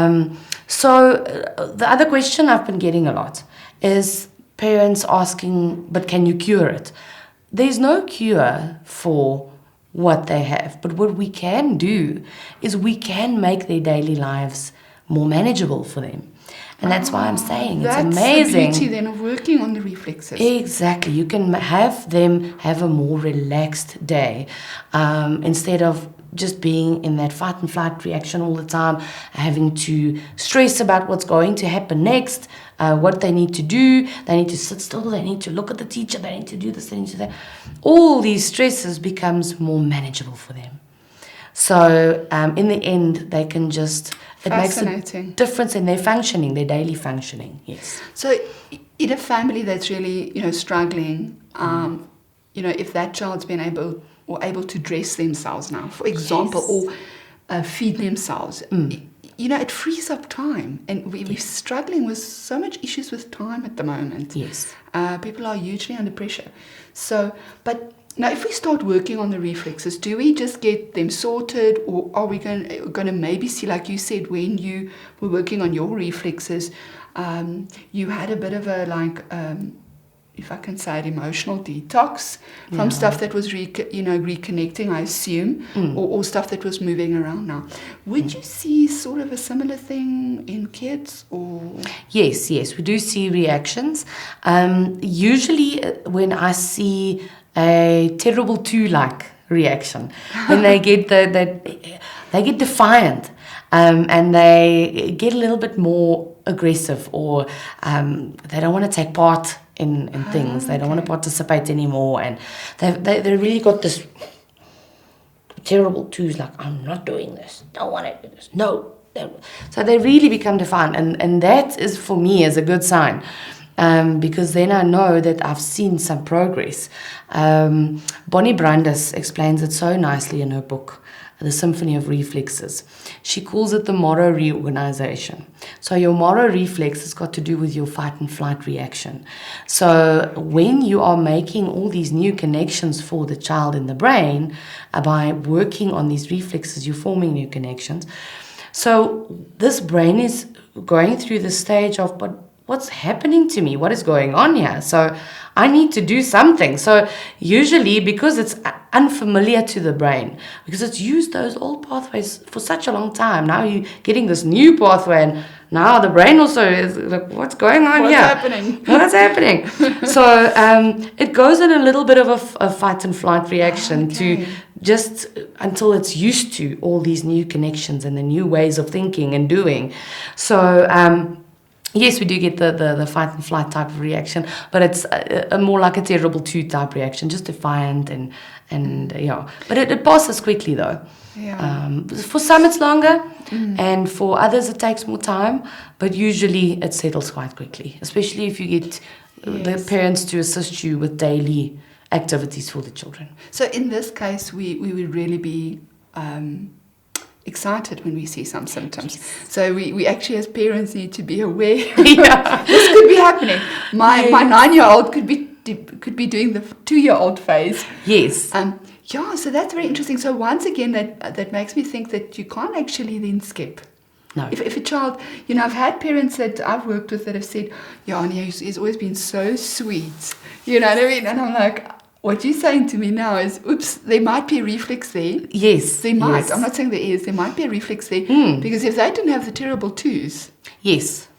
The other question I've been getting a lot is parents asking, but can you cure it? There's no cure for what they have, but what we can do is we can make their daily lives more manageable for them. And that's why I'm saying it's amazing. That's the beauty then of working on the reflexes. Exactly. You can have them have a more relaxed day instead of just being in that fight and flight reaction all the time, having to stress about what's going to happen next, what they need to do. They need to sit still. They need to look at the teacher. They need to do this. They need to do that. All these stresses becomes more manageable for them. So in the end, they can just... It makes a difference in their functioning, their daily functioning, yes. So in a family that's really, struggling, if that child's been able to dress themselves now, for example, or feed themselves, it frees up time. And we're struggling with so much issues with time at the moment. Yes. People are hugely under pressure. So, but... Now, if we start working on the reflexes, do we just get them sorted, or are we going to maybe see, like you said, when you were working on your reflexes, you had a bit of a, if I can say it, emotional detox from stuff that was, reconnecting, I assume, or stuff that was moving around now. Would you see sort of a similar thing in kids, or? Yes, we do see reactions. Usually when I see a terrible two-like reaction, when they get they get defiant, and they get a little bit more aggressive, or they don't want to take part in things. They don't want to participate anymore, and they really got this terrible twos, like, I'm not doing this, don't want to do this, no. So they really become defiant, and that is, for me, is a good sign. Because then I know that I've seen some progress. Bonnie Brandes explains it so nicely in her book, The Symphony of Reflexes. She calls it the Moro reorganization. So your Moro reflex has got to do with your fight and flight reaction. So when you are making all these new connections for the child in the brain, by working on these reflexes, you're forming new connections. So this brain is going through the stage of, but what's happening to me? What is going on here? So I need to do something. So usually, because it's unfamiliar to the brain, because it's used those old pathways for such a long time, now you're getting this new pathway, and now the brain also is like, what's going on here? What's happening? So it goes in a little bit of a fight and flight reaction to just until it's used to all these new connections and the new ways of thinking and doing. So yes, we do get the fight and flight type of reaction, but it's a more like a terrible two type reaction, just defiant and But it passes quickly though. Yeah. For some it's longer, and for others it takes more time, but usually it settles quite quickly, especially if you get the parents to assist you with daily activities for the children. So in this case, we would really be excited when we see some symptoms. Yes. So we actually as parents need to be aware. This could be happening. My 9-year-old could be doing the 2-year-old phase. Yes. So that's very interesting. So once again, that makes me think that you can't actually then skip. No. If a child, I've had parents that I've worked with that have said, he's always been so sweet. You know what I mean? And I'm like, what you're saying to me now is, oops, there might be a reflex there. Yes. There might. Yes. I'm not saying there is. There might be a reflex there. Because if they didn't have the terrible twos. Yes.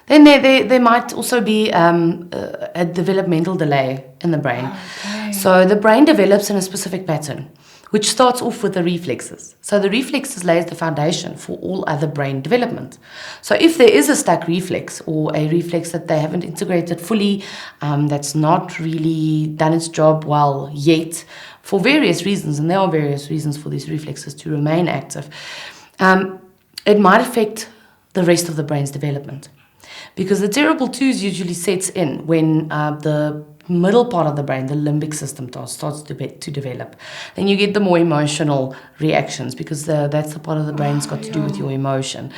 Then there might also be a developmental delay in the brain. Okay. So the brain develops in a specific pattern, which starts off with the reflexes. So the reflexes lays the foundation for all other brain development. So if there is a stuck reflex, or a reflex that they haven't integrated fully, that's not really done its job well yet, for various reasons, and there are various reasons for these reflexes to remain active, it might affect the rest of the brain's development. Because the terrible twos usually sets in when the middle part of the brain, the limbic system, starts to develop. Then you get the more emotional reactions, because that's the part of the brain that's got to do with your emotion.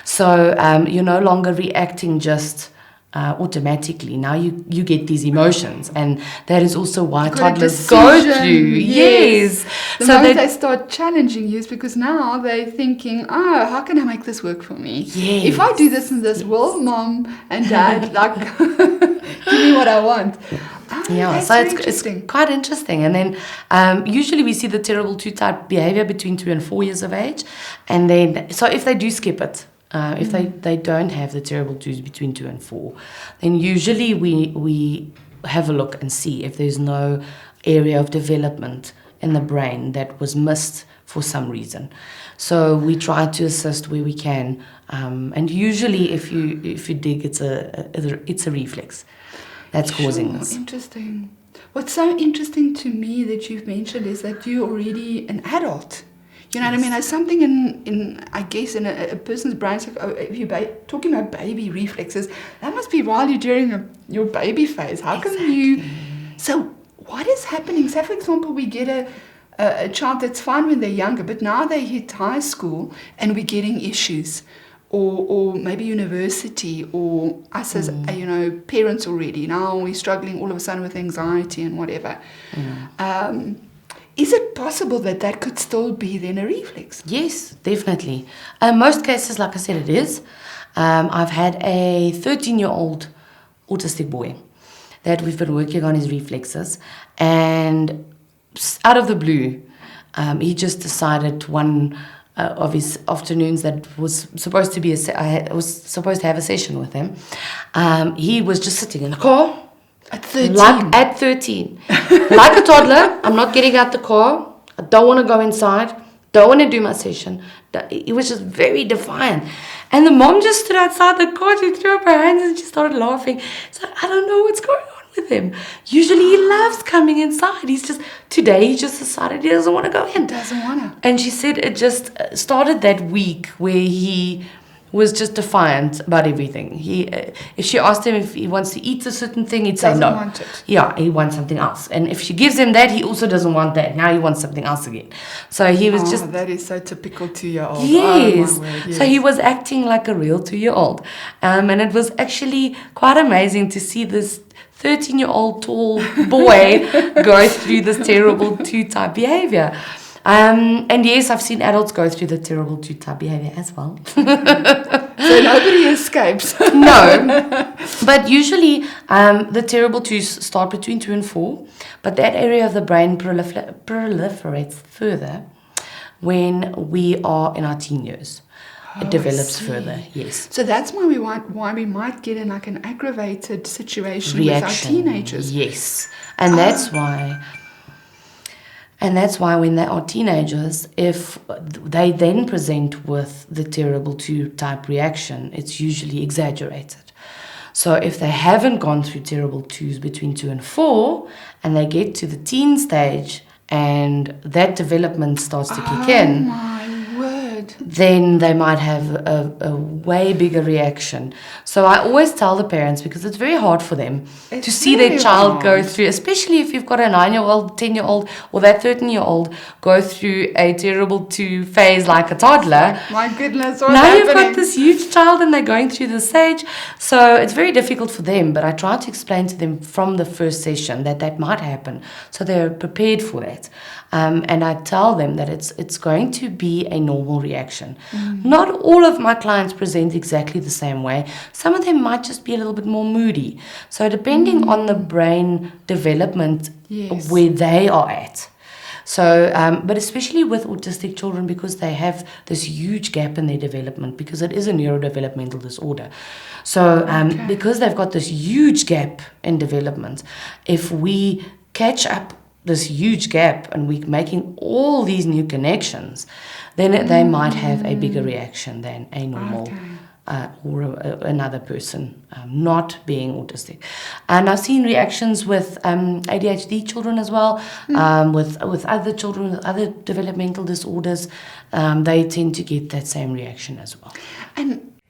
So you're no longer reacting just automatically. Now you get these emotions, and that is also why You've got a toddlers go decision. through. Yes. The So moment that, they start challenging you is because now they're thinking, oh, how can I make this work for me? Yes. If I do this and this, will mom and dad like give me what I want? Oh, yeah, that's so very it's interesting. quite interesting. And then usually we see the terrible two type behavior between 2 and 4 years of age. And then, so if they do skip it, if they don't have the terrible twos between 2 and 4, then usually we have a look and see if there's no area of development in the brain that was missed for some reason. So we try to assist where we can. And usually if you dig, it's a reflex that's causing this. Interesting. What's so interesting to me that you've mentioned is that you're already an adult. You know what I mean? There's something in I guess, in a person's brain. It's like, oh, if you're talking about baby reflexes, that must be while you're during your baby phase. How can you... So what is happening? Say, for example, we get a child that's fine when they're younger, but now they hit high school and we're getting issues. Or maybe university, or us as parents already. Now we're struggling all of a sudden with anxiety and whatever. Is it possible that could still be then a reflex? Yes, definitely. Most cases, like I said, it is. I've had a 13-year-old autistic boy that we've been working on his reflexes, and out of the blue, he just decided one of his afternoons that was supposed to be I was supposed to have a session with him. He was just sitting in the car. At 13? At 13. Like a toddler, I'm not getting out the car. I don't want to go inside. Don't want to do my session. He was just very defiant. And the mom just stood outside the car. She threw up her hands and she started laughing. It's like, I don't know what's going on with him. Usually he loves coming inside. Today he just decided he doesn't want to go in. Doesn't want to. And she said it just started that week where he was just defiant about everything. If she asked him if he wants to eat a certain thing, he'd say no. Doesn't want it. Yeah, he wants something else. And if she gives him that, he also doesn't want that. Now he wants something else again. So he was just... That is so typical 2-year-old. Yes. Oh, my word, yes. So he was acting like a real 2-year-old. And it was actually quite amazing to see this 13-year-old tall boy go through this terrible 2-type behavior. And yes, I've seen adults go through the terrible 2-type behavior as well. So nobody escapes. No, but usually the terrible 2s start between 2 and 4, but that area of the brain proliferates further when we are in our teen years. It develops further, yes. So that's why we might get in like an aggravated situation with our teenagers. Yes, and that's why... And that's why when they are teenagers, if they then present with the terrible 2-type reaction, it's usually exaggerated. So if they haven't gone through terrible 2s between 2 and 4, and they get to the teen stage, and that development starts to kick in, my word. then they might have a way bigger reaction. So I always tell the parents, because it's very hard for them to see their child go through, especially if you've got a 9-year-old, 10-year-old, or that 13-year-old go through a terrible 2 phase like a toddler. My goodness, what's now happening? You've got this huge child and they're going through this stage. So it's very difficult for them, but I try to explain to them from the first session that might happen, so they're prepared for that. And I tell them that it's going to be a normal reaction. Not all of my clients present exactly the same way. Some of them might just be a little bit more moody. So depending on the brain development where they are at. So, but especially with autistic children, because they have this huge gap in their development, because it is a neurodevelopmental disorder. So because they've got this huge gap in development, if we catch up this huge gap and we're making all these new connections, then they might have a bigger reaction than a normal or another person not being autistic. And I've seen reactions with ADHD children as well, with other children with other developmental disorders. They tend to get that same reaction as well. And